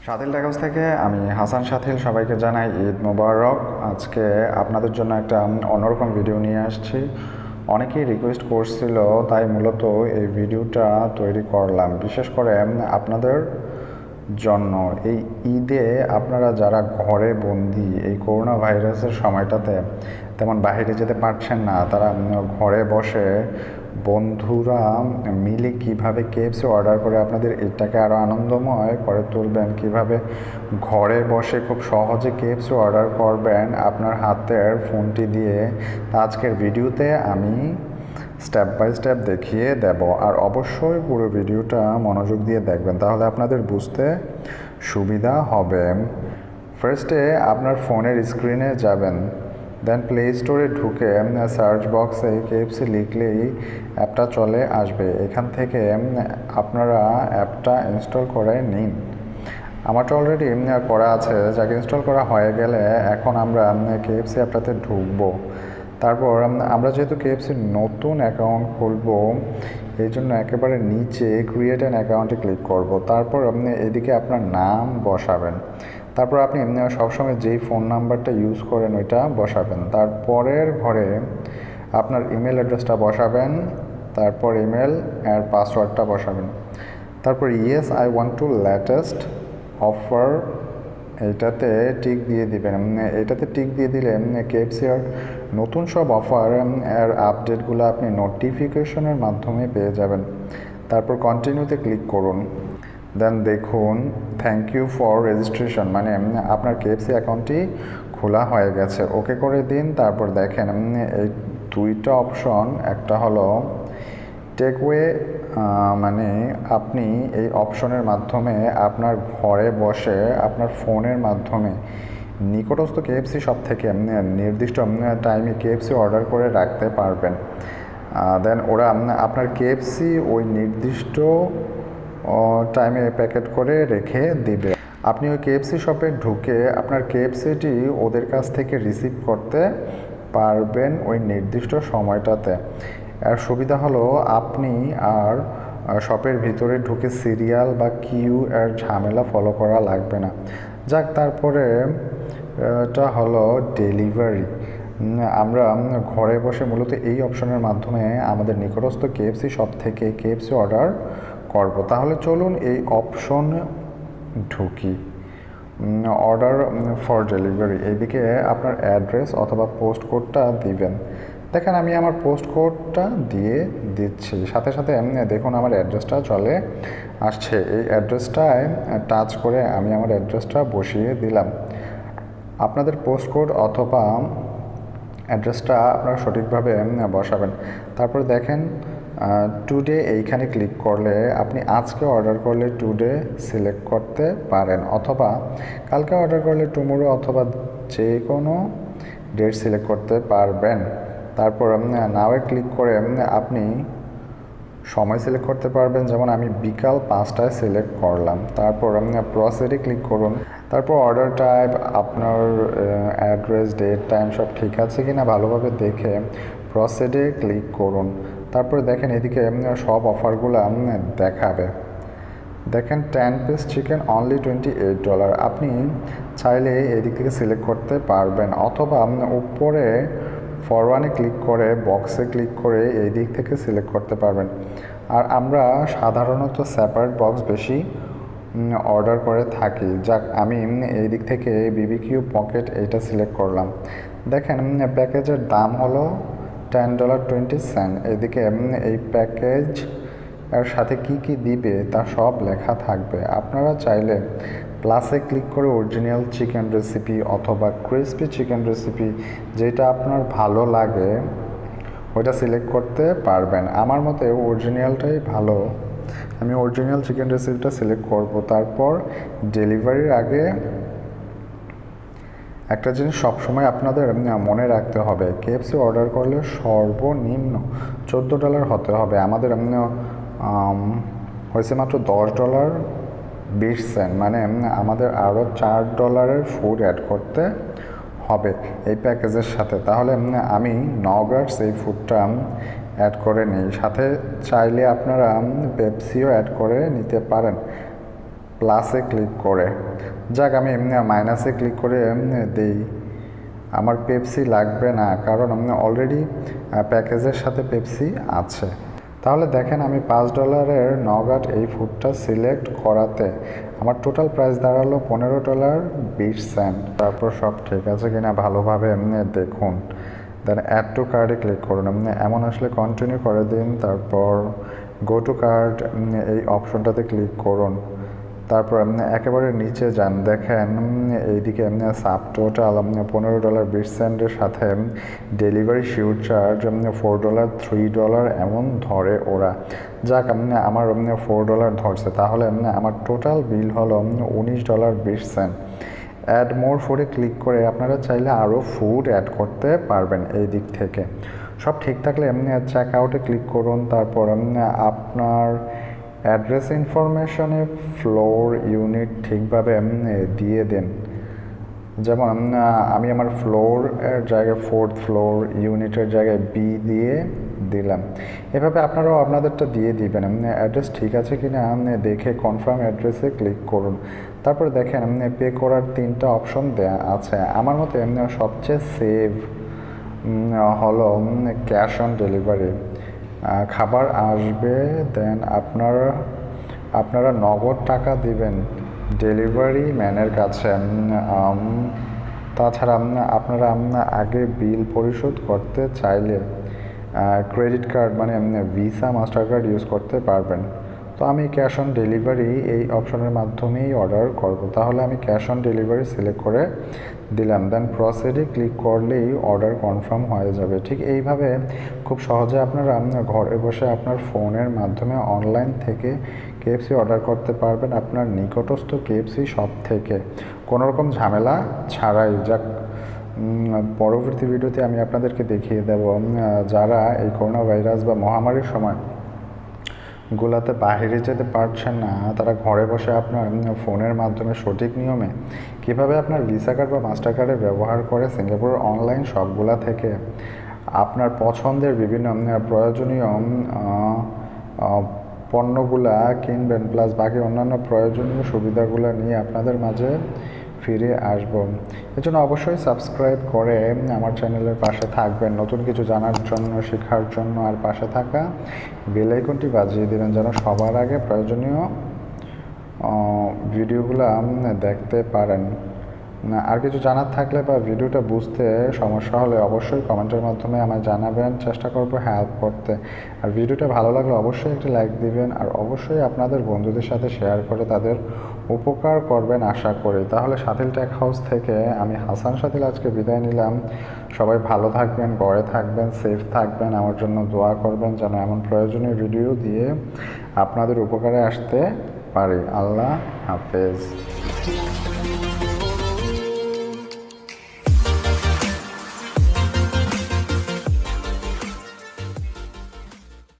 Shatil takas থেকে আমি হাসান শাতিল সবাইকে জানাই ঈদ মোবারক। আজকে আপনাদের জন্য একটা অন্যরকম ভিডিও নিয়ে আসছি। অনেকেই রিকোয়েস্ট করছিল, তাই মূলত এই ভিডিওটা তৈরি করলাম বিশেষ করে আপনাদের জন্য। এই ঈদে আপনারা যারা ঘরে বন্দি, এই করোনা ভাইরাসের সময়টাতে তেমন বাইরে যেতে পারছেন না, তারা ঘরে বসে বন্ধুরা মিলে কিভাবে কেএফসি অর্ডার করে আপনাদের ঈদটাকে আরও আনন্দময় করে তুলবেন, কিভাবে ঘরে বসে খুব সহজে কেএফসি অর্ডার করবেন আপনার হাতের ফোনটি দিয়ে, তা আজকের ভিডিওতে আমি স্টেপ বাই স্টেপ দেখিয়ে দেব। আর অবশ্যই পুরো ভিডিওটা মনোযোগ দিয়ে দেখবেন, তাহলে আপনাদের বুঝতে সুবিধা হবে। ফার্স্টে আপনার ফোনের স্ক্রিনে যাবেন, দেন প্লে স্টোরে ঢুকে সার্চ বক্সে কেএফসি লিখলেই অ্যাপটা চলে আসবে। এখান থেকে আপনারা অ্যাপটা ইনস্টল করে নিন। আমারটা অলরেডি করা আছে, যাকে ইনস্টল করা হয়ে গেলে এখন আমরা কেএফসি অ্যাপটাতে ঢুকবো। তারপর আমরা যেহেতু কেএফসির নতুন অ্যাকাউন্ট খুলব, এই জন্য একেবারে নিচে ক্রিয়েট অ্যান অ্যাকাউন্টে ক্লিক করব। তারপর আপনি এদিকে আপনার নাম বসাবেন। তারপর আপনি সবসময় যেই ফোন নাম্বারটা ইউজ করেন ওইটা বসাবেন। তারপরের ঘরে আপনার ইমেল অ্যাড্রেসটা বসাবেন, তারপর ইমেল আর পাসওয়ার্ডটা বসাবেন। তারপর yes I want to latest offer, এইটাতে টিক দিয়ে দিবেন। এটাতে টিক দিয়ে দিলে কেএফসি আর নতুন সব অফার আর আপডেটগুলো আপনি নোটিফিকেশনের মাধ্যমে পেয়ে যাবেন। তারপর কন্টিনিউতে ক্লিক করুন। দেন দেখুন থ্যাংক ইউ ফর রেজিস্ট্রেশন, মানে আপনার কেএফসি অ্যাকাউন্টটি খোলা হয়ে গেছে, ওকে করে দিন। তারপর দেখেন এই দুইটা অপশন, একটা হলো টেকওয়ে, মানে আপনি এই অপশনের মাধ্যমে আপনার ঘরে বসে আপনার ফোনের মাধ্যমে নিকটস্থ কেএফসি শপ থেকে নির্দিষ্ট টাইমে কেএফসি অর্ডার করে রাখতে পারবেন। দেন ওরা আপনার কেএফসি ওই নির্দিষ্ট টাইমে প্যাকেট করে রেখে দিবে। আপনি ওই কেএফসি শপে ঢুকে আপনার কেএফসিটি ওদের কাছ থেকে রিসিভ করতে পারবেন ওই নির্দিষ্ট সময়টাতে। আর সুবিধা হলো আপনি আর শপের ভিতরে ঢুকে সিরিয়াল বা কিউ এর ঝামেলা ফলো করা লাগবে না। যাক, তারপরে এটা হলো ডেলিভারি। আমরা ঘরে বসে মূলত এই অপশনের মাধ্যমে আমাদের নিকটস্থ কেএফসি শপ থেকে কেএফসি অর্ডার করব। তাহলে চলুন এই অপশনে ঢুকি। অর্ডার ফর ডেলিভারি, এইদিকে আপনার অ্যাড্রেস অথবা পোস্ট কোডটা দিবেন। দেখেন আমি আমার পোস্ট কোডটা দিয়ে দিচ্ছি, সাথে সাথে দেখুন আমার অ্যাড্রেসটা চলে আসছে। এই অ্যাড্রেসটায় টাচ করে আমি আমার অ্যাড্রেসটা বসিয়ে দিলাম। আপনাদের পোস্ট কোড অথবা অ্যাড্রেসটা আপনারা সঠিকভাবে বসাবেন। তারপর দেখেন টুডে, এইখানে ক্লিক করলে আপনি আজকে অর্ডার করলে টুডে সিলেক্ট করতে পারেন, অথবা কালকে অর্ডার করলে টুমোরো, অথবা যে কোনো ডেট সিলেক্ট করতে পারবেন। তারপর নাওয়ে ক্লিক করে আপনি সময় সিলেক্ট করতে পারবেন, যেমন আমি বিকাল 5টায় সিলেক্ট করলাম। তারপর প্রসিডে ক্লিক করুন। তারপর অর্ডার টাইপ, আপনার অ্যাড্রেস, ডেট, টাইম সব ঠিক আছে কি না ভালোভাবে দেখে প্রসিডে ক্লিক করুন। তারপর দেখেন এদিকে সব অফারগুলো দেখাবে। দেখেন 10 পিস চিকেন অনলি $28। আপনি চাইলে এদিক থেকে সিলেক্ট করতে পারবেন, অথবা উপরে ফরওয়ার্ডে ক্লিক করে বক্সে ক্লিক করে এই দিক থেকে সিলেক্ট করতে পারবেন। আর আমরা সাধারণত সেপারেট বক্স বেশি অর্ডার করে থাকি। যাক, আমি এই দিক থেকে বিবিকিউ পকেট এইটা সিলেক্ট করলাম। দেখেন প্যাকেজের দাম হলো $10.20। এদিকে এই প্যাকেজ এর সাথে কি কি দিবে তা সব লেখা থাকবে। আপনারা চাইলে প্লাসে ক্লিক করে অরিজিনাল চিকেন রেসিপি অথবা ক্রিসপি চিকেন রেসিপি, যেটা আপনার ভালো লাগে ওইটা সিলেক্ট করতে পারবেন। আমার মতে অরিজিনালটাই ভালো, আমি অরিজিনাল চিকেন রেসিপিটা সিলেক্ট করব। তারপর ডেলিভারির আগে একটা জিনিস সবসময় আপনাদের মনে রাখতে হবে, কেএফসি অর্ডার করলে সর্বনিম্ন $14 হতে হবে। আমাদের হয়েছে মাত্র $10.20, মানে আমাদের আরও $4 ফুড অ্যাড করতে হবে এই প্যাকেজের সাথে। তাহলে আমি নগার্স এই ফুডটা অ্যাড করে নিই, সাথে চাইলে আপনারা পেপসিও অ্যাড করে নিতে পারেন। প্লাসে ক্লিক করে। যাক, আমি মাইনাসে ক্লিক করে দিই। আমার পেপসি লাগবে না, কারণ অলরেডি প্যাকেজের সাথে পেপসি আছে। তাহলে দেখেন, আমি $5 নগাট এই ফুডটা সিলেক্ট করাতে আমার টোটাল প্রাইস দাঁড়ালো $15.20। তারপর সব ঠিক আছে কিনা ভালোভাবে দেখুন। দেন অ্যাড টু কার্ডে ক্লিক করুন। এমন আসলে কন্টিনিউ করে দিন। তারপর গো টু কার্ড এই অপশনটাতে ক্লিক করুন। তারপর একেবারে নিচে যান, দেখেন এইদিকে সাব টোটাল $15.20 সাথে ডেলিভারি শিওর চার্জ $4, $3 এমন ধরে ওরা। যাক, আমার $4 ধরছে, তাহলে আমার টোটাল বিল হলো $19.20। অ্যাড মোর ফুডে ক্লিক করে আপনারা চাইলে আরও ফুড অ্যাড করতে পারবেন এই দিক থেকে। সব ঠিক থাকলে চেক আউটে ক্লিক করুন। তারপর আপনার অ্যাড্রেস ইনফরমেশনে ফ্লোর ইউনিট ঠিকভাবে দিয়ে দিন। যেমন আমি আমার ফ্লোর এর জায়গায় 4th ফ্লোর, ইউনিটের জায়গায় বি দিয়ে দিলাম। এভাবে আপনারাও আপনাদেরটা দিয়ে দিবেন। অ্যাড্রেস ঠিক আছে কিনা দেখে কনফার্ম অ্যাড্রেসে ক্লিক করুন। তারপর দেখেন পে করার 3টা অপশন দেয়া আছে। আমার মতে সবচেয়ে সেভ হলো ক্যাশ অন ডেলিভারি। খাবার আসবে, দেন আপনারা নগদ টাকা দিবেন ডেলিভারি ম্যানের কাছে। তাছাড়া আপনারা আগে বিল পরিশোধ করতে চাইলে ক্রেডিট কার্ড মানে ভিসা, মাস্টারকার্ড ইউজ করতে পারবেন। তো আমি ক্যাশ অন ডেলিভারি এই অপশনের মাধ্যমেই অর্ডার করব। তাহলে আমি ক্যাশ অন ডেলিভারি সিলেক্ট করে দিলাম। দেন প্রসিডে ক্লিক করলেই অর্ডার কনফার্ম হয়ে যাবে। ঠিক এইভাবে খুব সহজে আপনারা ঘরে বসে আপনার ফোনের মাধ্যমে অনলাইন থেকে KFC অর্ডার করতে পারবেন আপনার নিকটস্থ KFC শপ থেকে, কোনোরকম ঝামেলা ছাড়াই। যাক, পরবর্তী ভিডিওতে আমি আপনাদেরকে দেখিয়ে দেব যারা এই করোনা ভাইরাস বা মহামারীর সময় গুলাতে বাইরে যেতে পারছেন না, তারা ঘরে বসে আপনার ফোনের মাধ্যমে সঠিক নিয়মে কিভাবে আপনার ভিসা কার্ড বা মাস্টার কার্ডের ব্যবহার করে সিঙ্গাপুরের অনলাইন শপগুলা থেকে আপনার পছন্দের বিভিন্ন প্রয়োজনীয় পণ্যগুলা কিনবেন, প্লাস বাকি অন্যান্য প্রয়োজনীয় সুবিধাগুলো নিয়ে আপনাদের মাঝে ফিরে আসবো। এজন্য অবশ্যই সাবস্ক্রাইব করে আমার চ্যানেলের পাশে থাকবেন নতুন কিছু জানার জন্য, শেখার জন্য। আর পাশে থাকা বেল আইকনটি বাজিয়ে দিবেন যেন সবার আগে প্রয়োজনীয় ভিডিওগুলো দেখতে পারেন। আর কিছু জানার থাকলে বা ভিডিওটা বুঝতে সমস্যা হলে অবশ্যই কমেন্টের মাধ্যমে আমায় জানাবেন, চেষ্টা করব হেল্প করতে। আর ভিডিওটা ভালো লাগলে অবশ্যই একটি লাইক দিবেন, আর অবশ্যই আপনাদের বন্ধুদের সাথে শেয়ার করে তাদের উপকার করবেন আশা করি। তাহলে শাতিল টেক হাউস থেকে আমি হাসান শাতিল আজকে বিদায় নিলাম। সবাই ভালো থাকবেন, ঘরে থাকবেন, সেফ থাকবেন, আমার জন্য দোয়া করবেন যেন এমন প্রয়োজনীয় ভিডিও দিয়ে আপনাদের উপকারে আসতে পারি। আল্লাহ হাফেজ।